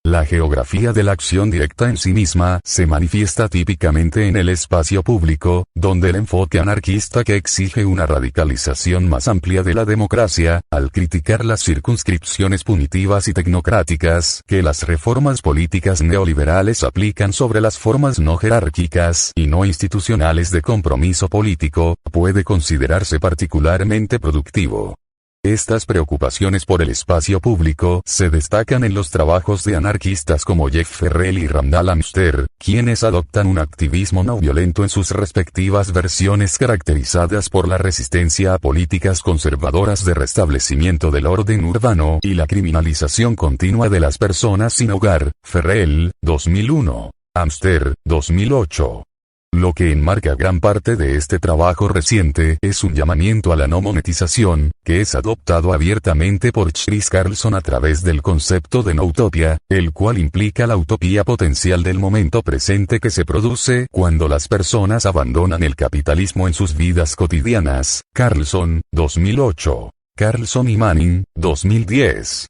La geografía de la acción directa en sí misma se manifiesta típicamente en el espacio público, donde el enfoque anarquista que exige una radicalización más amplia de la democracia, al criticar las circunscripciones punitivas y tecnocráticas que las reformas políticas neoliberales aplican sobre las formas no jerárquicas y no institucionales de compromiso político, puede considerarse particularmente productivo. Estas preocupaciones por el espacio público se destacan en los trabajos de anarquistas como Jeff Ferrell y Randall Amster, quienes adoptan un activismo no violento en sus respectivas versiones caracterizadas por la resistencia a políticas conservadoras de restablecimiento del orden urbano y la criminalización continua de las personas sin hogar. Ferrell, 2001. Amster, 2008. Lo que enmarca gran parte de este trabajo reciente es un llamamiento a la no monetización, que es adoptado abiertamente por Chris Carlson a través del concepto de no utopía, el cual implica la utopía potencial del momento presente que se produce cuando las personas abandonan el capitalismo en sus vidas cotidianas. Carlson, 2008. Carlson y Manning, 2010.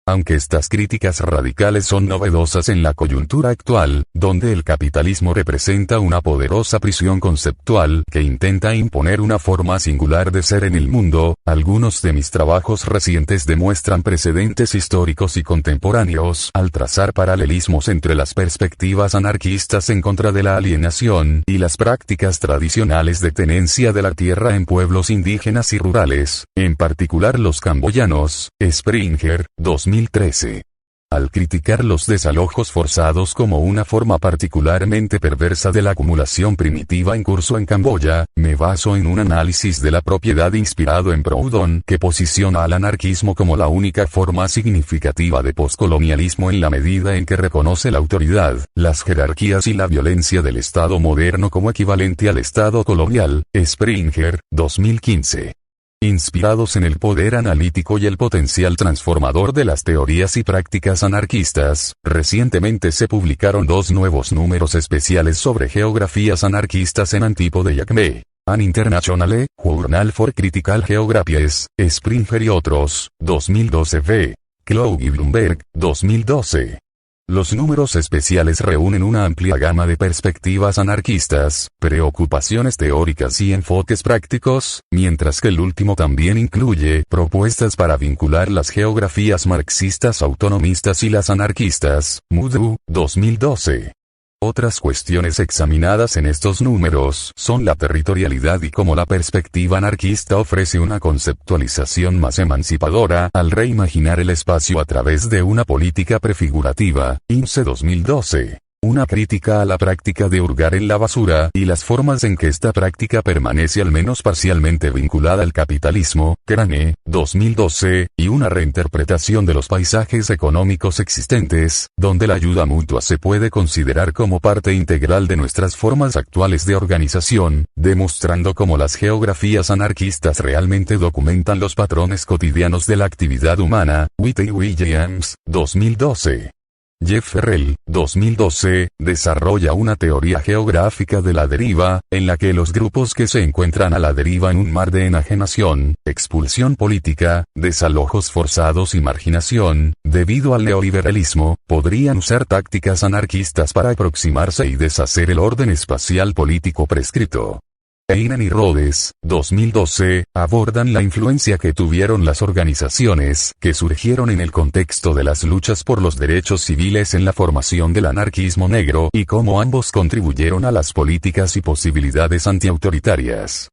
Aunque estas críticas radicales son novedosas en la coyuntura actual, donde el capitalismo representa una poderosa prisión conceptual que intenta imponer una forma singular de ser en el mundo, algunos de mis trabajos recientes demuestran precedentes históricos y contemporáneos al trazar paralelismos entre las perspectivas anarquistas en contra de la alienación y las prácticas tradicionales de tenencia de la tierra en pueblos indígenas y rurales, en particular los camboyanos. Springer, 2013. Al criticar los desalojos forzados como una forma particularmente perversa de la acumulación primitiva en curso en Camboya, me baso en un análisis de la propiedad inspirado en Proudhon que posiciona al anarquismo como la única forma significativa de poscolonialismo en la medida en que reconoce la autoridad, las jerarquías y la violencia del Estado moderno como equivalente al Estado colonial. Springer, 2015. Inspirados en el poder analítico y el potencial transformador de las teorías y prácticas anarquistas, recientemente se publicaron 2 nuevos números especiales sobre geografías anarquistas en Antípode y Acme. An Internationale, Journal for Critical Geographies, Springer y otros, 2012 v. Clough y Bloomberg, 2012. Los números especiales reúnen una amplia gama de perspectivas anarquistas, preocupaciones teóricas y enfoques prácticos, mientras que el último también incluye propuestas para vincular las geografías marxistas autonomistas y las anarquistas. Mudu, 2012. Otras cuestiones examinadas en estos números son la territorialidad y cómo la perspectiva anarquista ofrece una conceptualización más emancipadora al reimaginar el espacio a través de una política prefigurativa. INSE 2012. Una crítica a la práctica de hurgar en la basura y las formas en que esta práctica permanece al menos parcialmente vinculada al capitalismo. Crane, 2012, y una reinterpretación de los paisajes económicos existentes, donde la ayuda mutua se puede considerar como parte integral de nuestras formas actuales de organización, demostrando cómo las geografías anarquistas realmente documentan los patrones cotidianos de la actividad humana. Whitey Williams, 2012. Jeff Ferrell, 2012, desarrolla una teoría geográfica de la deriva, en la que los grupos que se encuentran a la deriva en un mar de enajenación, expulsión política, desalojos forzados y marginación, debido al neoliberalismo, podrían usar tácticas anarquistas para aproximarse y deshacer el orden espacial político prescrito. Einen y Rhodes, 2012, abordan la influencia que tuvieron las organizaciones que surgieron en el contexto de las luchas por los derechos civiles en la formación del anarquismo negro y cómo ambos contribuyeron a las políticas y posibilidades antiautoritarias.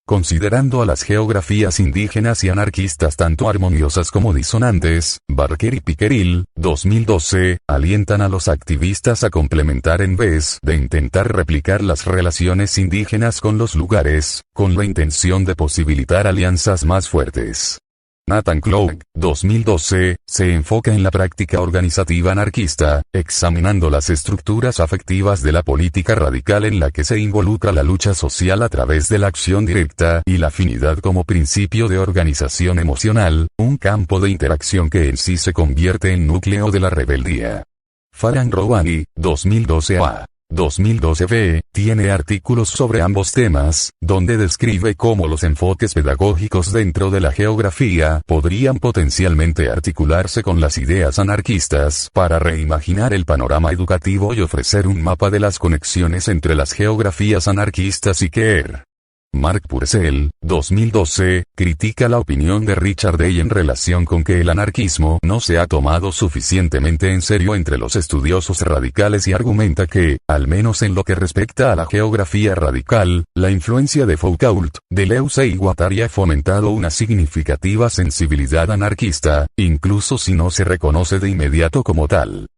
Considerando a las geografías indígenas y anarquistas tanto armoniosas como disonantes, Barker y Pickerel, 2012, alientan a los activistas a complementar en vez de intentar replicar las relaciones indígenas con los lugares, con la intención de posibilitar alianzas más fuertes. Nathan Clough, 2012, se enfoca en la práctica organizativa anarquista, examinando las estructuras afectivas de la política radical en la que se involucra la lucha social a través de la acción directa y la afinidad como principio de organización emocional, un campo de interacción que en sí se convierte en núcleo de la rebeldía. Farhan Rouhani, 2012 a. 2012b, tiene artículos sobre ambos temas, donde describe cómo los enfoques pedagógicos dentro de la geografía podrían potencialmente articularse con las ideas anarquistas para reimaginar el panorama educativo y ofrecer un mapa de las conexiones entre las geografías anarquistas y Kehr. Mark Purcell, 2012, critica la opinión de Richard Day en relación con que el anarquismo no se ha tomado suficientemente en serio entre los estudiosos radicales y argumenta que, al menos en lo que respecta a la geografía radical, la influencia de Foucault, Deleuze y Guattari ha fomentado una significativa sensibilidad anarquista, incluso si no se reconoce de inmediato como tal.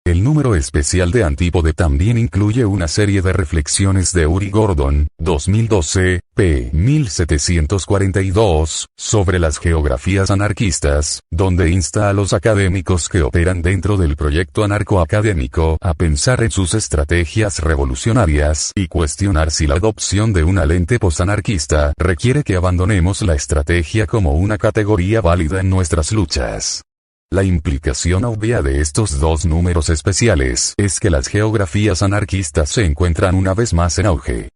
El número especial de Antípode también incluye una serie de reflexiones de Uri Gordon, 2012, p. 1742, sobre las geografías anarquistas, donde insta a los académicos que operan dentro del proyecto anarcoacadémico a pensar en sus estrategias revolucionarias y cuestionar si la adopción de una lente postanarquista requiere que abandonemos la estrategia como una categoría válida en nuestras luchas. La implicación obvia de estos dos números especiales es que las geografías anarquistas se encuentran una vez más en auge.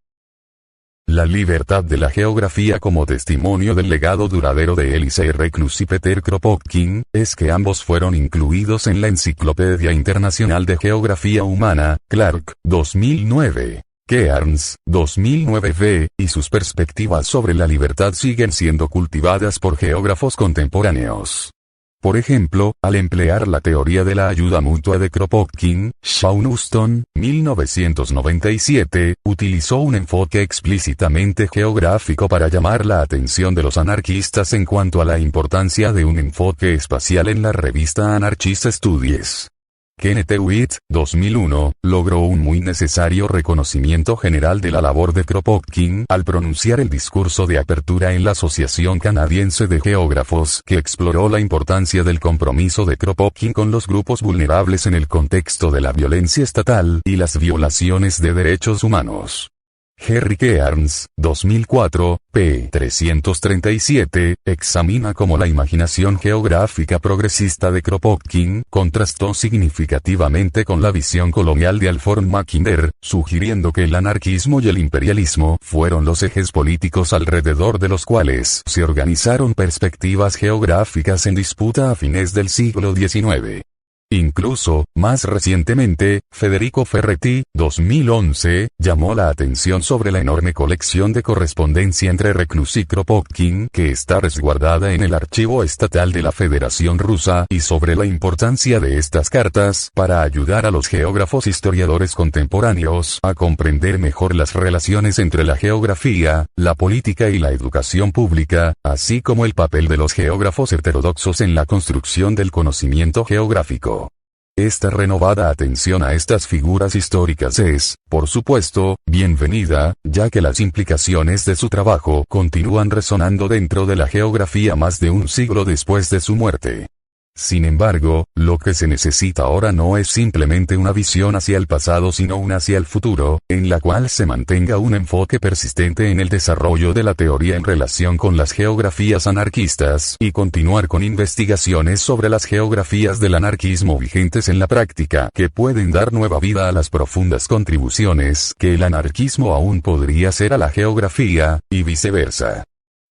La libertad de la geografía como testimonio del legado duradero de Elisée Reclus y Peter Kropotkin, es que ambos fueron incluidos en la Enciclopedia Internacional de Geografía Humana, Clark, 2009. Kearns, 2009b, y sus perspectivas sobre la libertad siguen siendo cultivadas por geógrafos contemporáneos. Por ejemplo, al emplear la teoría de la ayuda mutua de Kropotkin, Shaun Huston, 1997, utilizó un enfoque explícitamente geográfico para llamar la atención de los anarquistas en cuanto a la importancia de un enfoque espacial en la revista Anarchist Studies. Kenneth Hewitt, 2001, logró un muy necesario reconocimiento general de la labor de Kropotkin al pronunciar el discurso de apertura en la Asociación Canadiense de Geógrafos que exploró la importancia del compromiso de Kropotkin con los grupos vulnerables en el contexto de la violencia estatal y las violaciones de derechos humanos. Henry Kearns, 2004, p. 337, examina cómo la imaginación geográfica progresista de Kropotkin contrastó significativamente con la visión colonial de Alfred Mackinder, sugiriendo que el anarquismo y el imperialismo fueron los ejes políticos alrededor de los cuales se organizaron perspectivas geográficas en disputa a fines del siglo XIX. Incluso, más recientemente, Federico Ferretti, 2011, llamó la atención sobre la enorme colección de correspondencia entre Reclus y Kropotkin que está resguardada en el archivo estatal de la Federación Rusa y sobre la importancia de estas cartas para ayudar a los geógrafos historiadores contemporáneos a comprender mejor las relaciones entre la geografía, la política y la educación pública, así como el papel de los geógrafos heterodoxos en la construcción del conocimiento geográfico. Esta renovada atención a estas figuras históricas es, por supuesto, bienvenida, ya que las implicaciones de su trabajo continúan resonando dentro de la geografía más de un siglo después de su muerte. Sin embargo, lo que se necesita ahora no es simplemente una visión hacia el pasado sino una hacia el futuro, en la cual se mantenga un enfoque persistente en el desarrollo de la teoría en relación con las geografías anarquistas y continuar con investigaciones sobre las geografías del anarquismo vigentes en la práctica que pueden dar nueva vida a las profundas contribuciones que el anarquismo aún podría hacer a la geografía, y viceversa.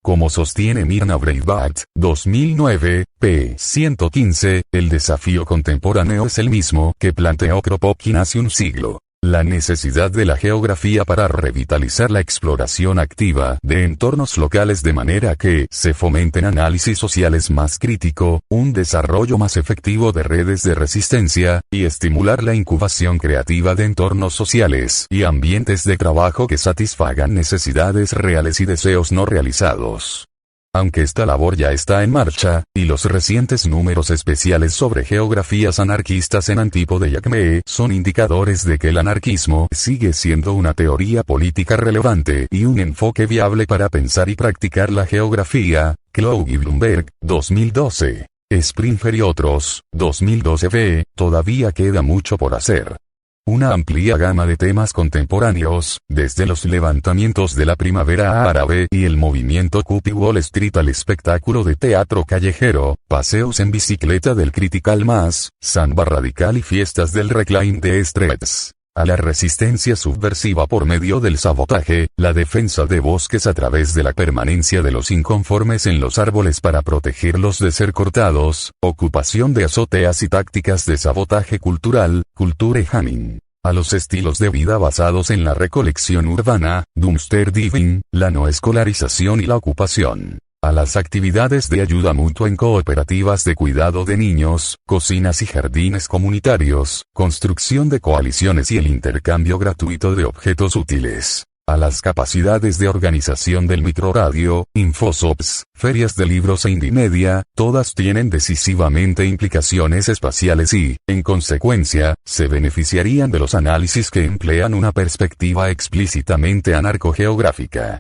Como sostiene Mirna Breitbart, 2009, p. 115, el desafío contemporáneo es el mismo que planteó Kropotkin hace un siglo. La necesidad de la geografía para revitalizar la exploración activa de entornos locales de manera que se fomenten análisis sociales más crítico, un desarrollo más efectivo de redes de resistencia, y estimular la incubación creativa de entornos sociales y ambientes de trabajo que satisfagan necesidades reales y deseos no realizados. Aunque esta labor ya está en marcha, y los recientes números especiales sobre geografías anarquistas en Antípode y Acme son indicadores de que el anarquismo sigue siendo una teoría política relevante y un enfoque viable para pensar y practicar la geografía, Clough y Bloomberg, 2012. Springer y otros, 2012b, todavía queda mucho por hacer. Una amplia gama de temas contemporáneos, desde los levantamientos de la primavera árabe y el movimiento Occupy Wall Street al espectáculo de teatro callejero, paseos en bicicleta del Critical Mass, samba radical y fiestas del Reclaim the Streets. a la resistencia subversiva por medio del sabotaje, la defensa de bosques a través de la permanencia de los inconformes en los árboles para protegerlos de ser cortados, ocupación de azoteas y tácticas de sabotaje cultural, culture jamming, a los estilos de vida basados en la recolección urbana, dumpster diving, la no escolarización y la ocupación, a las actividades de ayuda mutua en cooperativas de cuidado de niños, cocinas y jardines comunitarios, construcción de coaliciones y el intercambio gratuito de objetos útiles, a las capacidades de organización del microradio, infosops, ferias de libros e Indymedia, todas tienen decisivamente implicaciones espaciales y, en consecuencia, se beneficiarían de los análisis que emplean una perspectiva explícitamente anarcogeográfica.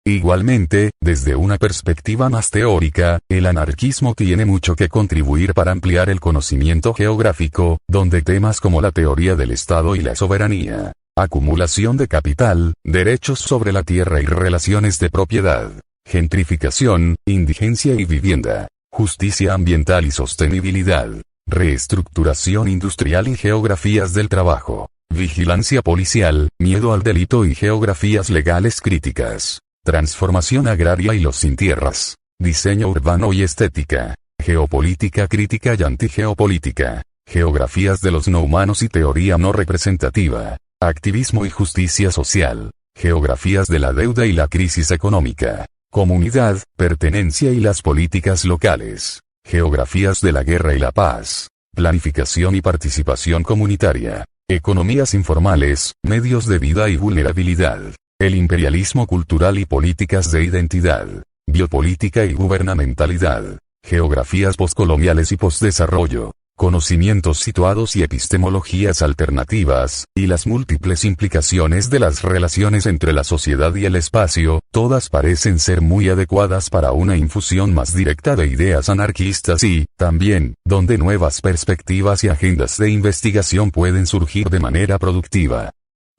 Igualmente, desde una perspectiva más teórica, el anarquismo tiene mucho que contribuir para ampliar el conocimiento geográfico, donde temas como la teoría del Estado y la soberanía, acumulación de capital, derechos sobre la tierra y relaciones de propiedad, gentrificación, indigencia y vivienda, justicia ambiental y sostenibilidad, reestructuración industrial y geografías del trabajo, vigilancia policial, miedo al delito y geografías legales críticas, transformación agraria y los sin tierras, diseño urbano y estética, geopolítica crítica y antigeopolítica, geografías de los no humanos y teoría no representativa, activismo y justicia social, geografías de la deuda y la crisis económica, comunidad, pertenencia y las políticas locales, geografías de la guerra y la paz, planificación y participación comunitaria, economías informales, medios de vida y vulnerabilidad, el imperialismo cultural y políticas de identidad, biopolítica y gubernamentalidad, geografías postcoloniales y postdesarrollo, conocimientos situados y epistemologías alternativas, y las múltiples implicaciones de las relaciones entre la sociedad y el espacio, todas parecen ser muy adecuadas para una infusión más directa de ideas anarquistas y, también, donde nuevas perspectivas y agendas de investigación pueden surgir de manera productiva.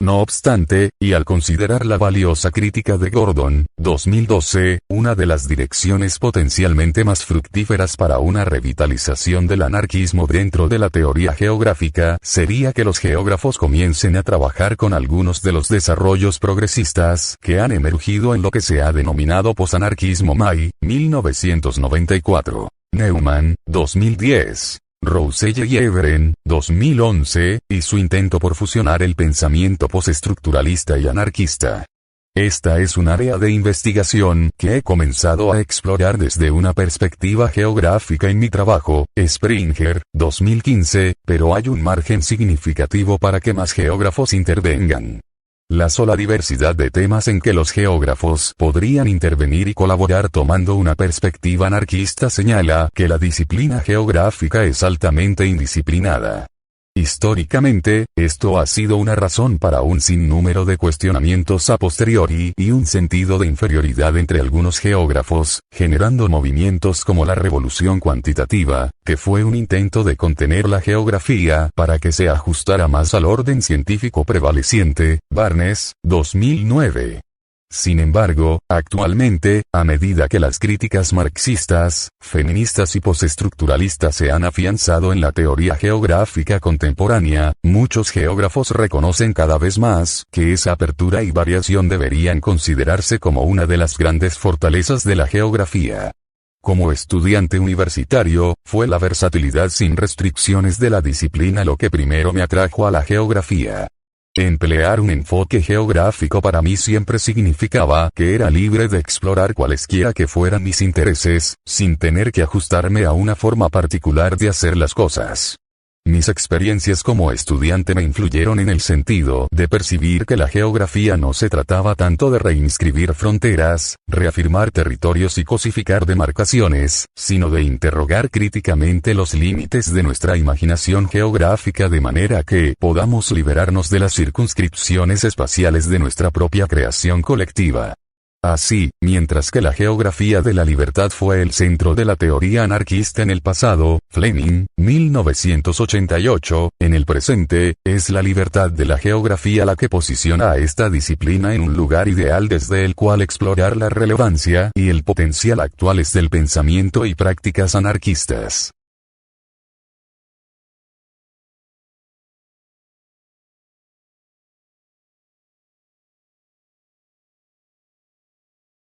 No obstante, y al considerar la valiosa crítica de Gordon, 2012, una de las direcciones potencialmente más fructíferas para una revitalización del anarquismo dentro de la teoría geográfica sería que los geógrafos comiencen a trabajar con algunos de los desarrollos progresistas que han emergido en lo que se ha denominado posanarquismo May, 1994, Neumann, 2010. Roussel y Everen, 2011, y su intento por fusionar el pensamiento postestructuralista y anarquista. Esta es un área de investigación que he comenzado a explorar desde una perspectiva geográfica en mi trabajo, Springer, 2015, pero hay un margen significativo para que más geógrafos intervengan. La sola diversidad de temas en que los geógrafos podrían intervenir y colaborar tomando una perspectiva anarquista señala que la disciplina geográfica es altamente indisciplinada. Históricamente, esto ha sido una razón para un sinnúmero de cuestionamientos a posteriori y un sentido de inferioridad entre algunos geógrafos, generando movimientos como la revolución cuantitativa, que fue un intento de contener la geografía para que se ajustara más al orden científico prevaleciente, Barnes, 2009. Sin embargo, actualmente, a medida que las críticas marxistas, feministas y postestructuralistas se han afianzado en la teoría geográfica contemporánea, muchos geógrafos reconocen cada vez más que esa apertura y variación deberían considerarse como una de las grandes fortalezas de la geografía. Como estudiante universitario, fue la versatilidad sin restricciones de la disciplina lo que primero me atrajo a la geografía. Emplear un enfoque geográfico para mí siempre significaba que era libre de explorar cualesquiera que fueran mis intereses, sin tener que ajustarme a una forma particular de hacer las cosas. Mis experiencias como estudiante me influyeron en el sentido de percibir que la geografía no se trataba tanto de reinscribir fronteras, reafirmar territorios y cosificar demarcaciones, sino de interrogar críticamente los límites de nuestra imaginación geográfica de manera que podamos liberarnos de las circunscripciones espaciales de nuestra propia creación colectiva. Así, mientras que la geografía de la libertad fue el centro de la teoría anarquista en el pasado, Fleming, 1988, en el presente, es la libertad de la geografía la que posiciona a esta disciplina en un lugar ideal desde el cual explorar la relevancia y el potencial actuales del pensamiento y prácticas anarquistas.